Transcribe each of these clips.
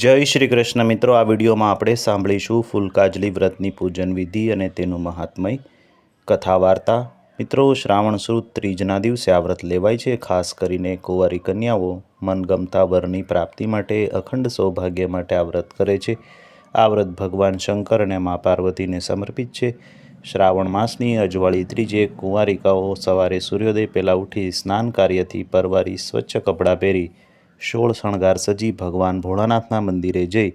જય શ્રી કૃષ્ણ મિત્રો, આ વિડીયોમાં આપણે સાંભળીશું ફૂલકાજલી વ્રતની પૂજન વિધિ અને તેનું મહાત્મય કથા વાર્તા। મિત્રો, શ્રાવણ સુદ ત્રીજના દિવસે આ વ્રત લેવાય છે। ખાસ કરીને કુંવારી કન્યાઓ મનગમતા વરની પ્રાપ્તિ માટે, અખંડ સૌભાગ્ય માટે આ વ્રત કરે છે। આ વ્રત ભગવાન શંકર અને મા પાર્વતીને સમર્પિત છે। શ્રાવણ માસની અજવાળી ત્રીજે કુંવારિકાઓ સવારે સૂર્યોદય પહેલાં ઉઠી સ્નાન કાર્યથી પરવારી સ્વચ્છ કપડાં પહેરી 16 શણગાર સજી ભગવાન ભોળાનાથના મંદિરે જઈ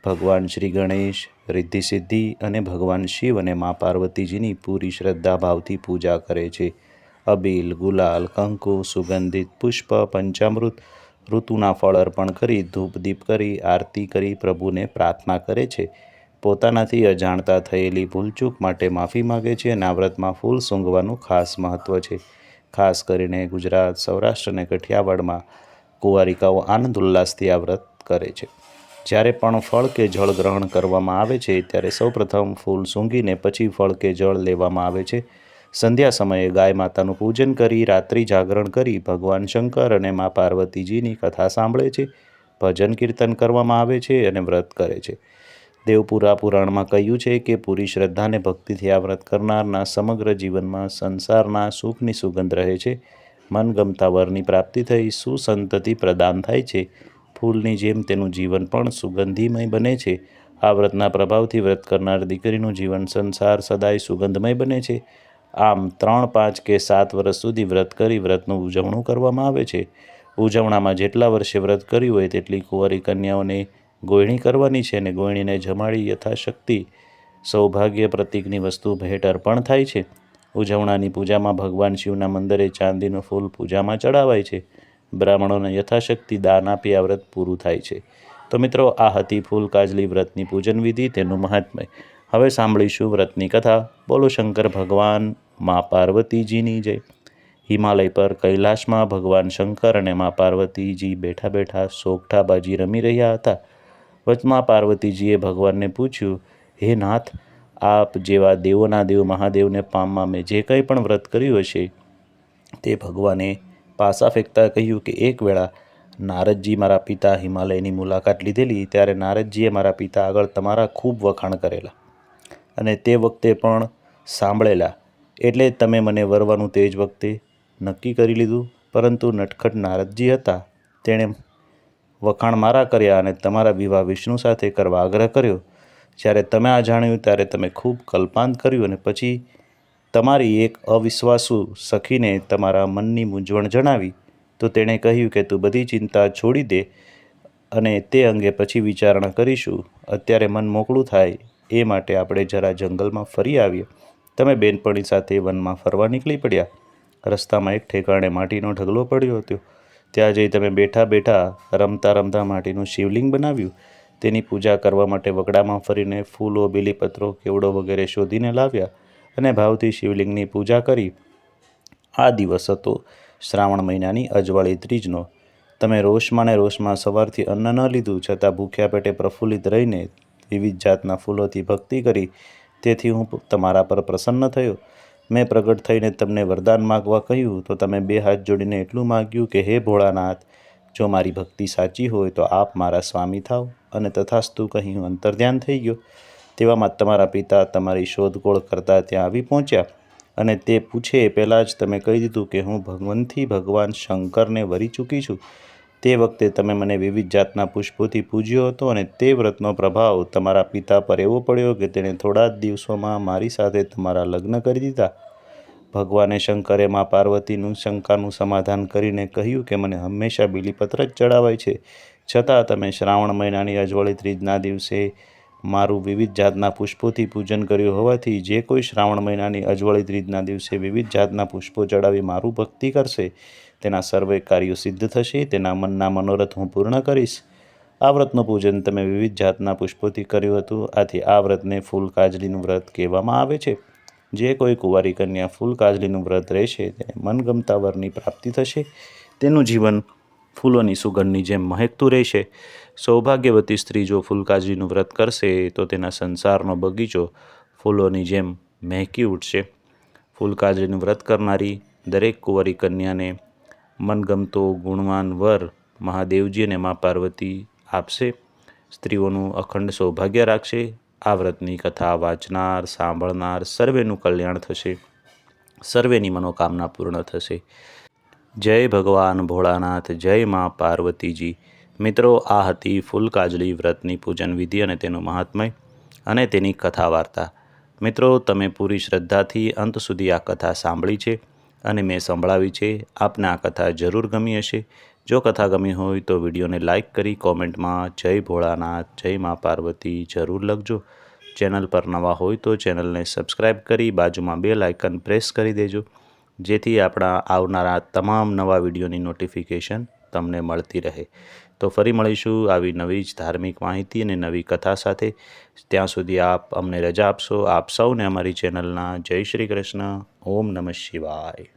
ભગવાન શ્રી ગણેશ, રિદ્ધિ સિદ્ધિ અને ભગવાન શિવ અને મા પાર્વતીજીની પૂરી શ્રદ્ધા ભાવથી પૂજા કરે છે। અબીલ, ગુલાલ, કંકુ, સુગંધિત પુષ્પ, પંચામૃત, ઋતુના ફળ અર્પણ કરી ધૂપ દીપ કરી આરતી કરી પ્રભુને પ્રાર્થના કરે છે। પોતાનાથી અજાણતા થયેલી ભૂલચૂક માટે માફી માગે છે અને આ વ્રતમાં ફૂલ સૂંઘવાનું ખાસ મહત્ત્વ છે। ખાસ કરીને ગુજરાત, સૌરાષ્ટ્ર અને કાઠિયાવાડમાં કુંવારિકાઓ આનંદ ઉલ્લાસથી આ વ્રત કરે છે। જ્યારે પણ ફળ કે જળ ગ્રહણ કરવામાં આવે છે ત્યારે સૌપ્રથમ ફૂલ સૂંઘીને પછી ફળ કે જળ લેવામાં આવે છે। સંધ્યા સમયે ગાય માતાનું પૂજન કરી રાત્રિ જાગરણ કરી ભગવાન શંકર અને મા પાર્વતીજીની કથા સાંભળે છે, ભજન કીર્તન કરવામાં આવે છે અને વ્રત કરે છે। દેવપુરા પુરાણમાં કહ્યું છે કે પૂરી શ્રદ્ધા અને ભક્તિથી આ વ્રત કરનારના સમગ્ર જીવનમાં સંસારના સુખની સુગંધ રહે છે, મનગમતા વરની પ્રાપ્તિ થઈ, સુસંતતિ પ્રદાન થાય છે। ફૂલની જેમ તેનું જીવન પણ સુગંધીમય બને છે। આ વ્રતના પ્રભાવથી વ્રત કરનાર દીકરીનું જીવન સંસાર સદાય સુગંધમય બને છે। આમ 3, 5 કે 7 વર્ષ સુધી વ્રત કરી વ્રતનું ઉજવણું કરવામાં આવે છે। ઉજવણામાં જેટલા વર્ષે વ્રત કર્યું હોય તેટલી કુંવારી કન્યાઓને ગોયણી કરવાની છે અને ગોયણીને જમાડી યથાશક્તિ સૌભાગ્ય પ્રતીકની વસ્તુ ભેટ અર્પણ થાય છે। ઉજવણાની પૂજામાં ભગવાન શિવના મંદિરે ચાંદીનું ફૂલ પૂજામાં ચડાવાય છે। બ્રાહ્મણોને યથાશક્તિ દાન આપી આ વ્રત પૂરું થાય છે। તો મિત્રો, આ હતી ફૂલકાજલી વ્રતની પૂજન વિધિ, તેનું મહાત્મ્ય। હવે સાંભળીશું વ્રતની કથા। બોલો શંકર ભગવાન મા પાર્વતીજીની જય। હિમાલય પર કૈલાશમાં ભગવાન શંકર અને મા પાર્વતીજી બેઠા બેઠા સોગઠાબાજી રમી રહ્યા હતા। વચમાં પાર્વતીજીએ ભગવાનને પૂછ્યું, હે નાથ, આપ જેવા દેવોના દેવ મહાદેવને પામવા મેં જે કંઈ પણ વ્રત કર્યું હશે તે ભગવાને પાસા ફેંકતા કહ્યું કે એક વેળા નારદજી મારા પિતા હિમાલયની મુલાકાત લીધેલી ત્યારે નારદજીએ મારા પિતા આગળ તમારા ખૂબ વખાણ કરેલા અને તે વખતે પણ સાંભળેલા, એટલે તમે મને વરવાનું તે જ વખતે નક્કી કરી લીધું। પરંતુ નટખટ નારદજી હતા, તેણે વખાણ મારા કર્યા અને તમારા વિવાહ વિષ્ણુ સાથે કરવા આગ્રહ કર્યો। જ્યારે તમે આ જાણ્યું ત્યારે તમે ખૂબ કલ્પાંત કર્યું અને પછી તમારી એક અવિશ્વાસુ સખીને તમારા મનની મૂંઝવણ જણાવી તો તેણે કહ્યું કે તું બધી ચિંતા છોડી દે અને તે અંગે પછી વિચારણા કરીશું। અત્યારે મન મોકળું થાય એ માટે આપણે જરા જંગલમાં ફરી આવીએ। તમે બેનપણી સાથે વનમાં ફરવા નીકળી પડ્યા। રસ્તામાં એક ઠેકાણે માટીનો ઢગલો પડ્યો હતો, ત્યાં જઈ તમે બેઠા બેઠા રમતા રમતા માટીનું શિવલિંગ બનાવ્યું। તેની પૂજા કરવા માટે વગડામાં ફરીને ફૂલો, બીલીપત્રો, કેવડો વગેરે શોધીને લાવ્યા અને ભાવથી શિવલિંગની પૂજા કરી। આ દિવસ હતો શ્રાવણ મહિનાની અજવાળી ત્રીજનો। તમે રોષમાં ને રોષમાં સવારથી અન્ન ન લીધું છતાં ભૂખ્યા પેટે પ્રફુલ્લિત રહીને વિવિધ જાતના ફૂલોથી ભક્તિ કરી, તેથી હું તમારા પર પ્રસન્ન થયો। મેં પ્રગટ થઈને તમને વરદાન માગવા કહ્યું તો તમે 2 હાથ જોડીને એટલું માગ્યું કે હે ભોળાનાથ, જો મારી ભક્તિ સાચી હોય તો આપ મારા સ્વામી થાવ, અને તથાસ્તુ કહી હું અંતર્ધ્યાન થઈ ગયો। તેવામાં તમારા પિતા તમારી શોધખોળ કરતા ત્યાં આવી પહોંચ્યા અને તે પૂછે એ પહેલાં જ તમે કહી દીધું કે હું ભગવંતી ભગવાન શંકરને વરી ચૂકી છું। તે વખતે તમે મને વિવિધ જાતના પુષ્પોથી પૂજ્યો હતો અને તે વ્રતનો પ્રભાવ તમારા પિતા પર એવો પડ્યો કે તેણે થોડા જ દિવસોમાં મારી સાથે તમારા લગ્ન કરી દીધા। ભગવાને શંકરે મા પાર્વતીનું શંકાનું સમાધાન કરીને કહ્યું કે મને હંમેશા બીલીપત્ર જ ચડાવાય છે, છતાં તમે શ્રાવણ મહિનાની અજવાળી ત્રીજના દિવસે મારું વિવિધ જાતના પુષ્પોથી પૂજન કર્યું હોવાથી જે કોઈ શ્રાવણ મહિનાની અજવાળી ત્રીજના દિવસે વિવિધ જાતના પુષ્પો ચડાવી મારું ભક્તિ કરશે તેના સર્વે કાર્યો સિદ્ધ થશે, તેના મનના મનોરથ હું પૂર્ણ કરીશ। આ વ્રતનું પૂજન તમે વિવિધ જાતના પુષ્પોથી કર્યું હતું, આથી આ વ્રતને ફૂલકાજલીનું વ્રત કહેવામાં આવે છે। જે કોઈ કુંવારી કન્યા ફૂલકાજલીનું વ્રત રહેશે તેને મનગમતા વરની પ્રાપ્તિ થશે, તેનું જીવન ફૂલોની સુગંધની જેમ મહેકતું રહેશે। સૌભાગ્યવતી સ્ત્રી જો ફૂલકાજલીનું વ્રત કરશે તો તેના સંસારનો બગીચો ફૂલોની જેમ મહેકી ઉઠશે। ફૂલકાજલીનું વ્રત કરનારી દરેક કુંવારી કન્યાને મનગમતો ગુણવાન વર મહાદેવજી અને મા પાર્વતી આપશે। સ્ત્રીઓનું અખંડ સૌભાગ્ય રાખશે। આ વ્રતની કથા વાંચનાર સાંભળનાર સર્વેનું કલ્યાણ થશે, સર્વેની મનોકામના પૂર્ણ થશે। જય ભગવાન ભોળાનાથ, જય મા પાર્વતીજી। મિત્રો, આ હતી ફૂલકાજલી વ્રતની પૂજન વિધિ અને તેનું મહાત્મય અને તેની કથા વાર્તા। મિત્રો, તમે પૂરી શ્રદ્ધાથી અંત સુધી આ કથા સાંભળી છે અને મેં સંભળાવી છે। આપને આ કથા જરૂર ગમી હશે। જો કથા ગમી હોય તો વિડીયોને લાઇક કરી કોમેન્ટમાં જય ભોળાનાથ, જય મા પાર્વતી જરૂર લખજો। ચેનલ પર નવા હોય તો ચેનલને સબસ્ક્રાઈબ કરી બાજુમાં બેલ આઇકન પ્રેસ કરી દેજો, જેથી આપણા આવનારા તમામ નવા વિડીયોની નોટિફિકેશન તમને મળતી રહે। તો ફરી મળીશું આવી નવી જ ધાર્મિક માહિતી અને નવી કથા સાથે। ત્યાં સુધી આપ અમને રજા આપશો। આપ સૌને અમારી ચેનલના જય શ્રી કૃષ્ણ। ઓમ નમઃ શિવાય।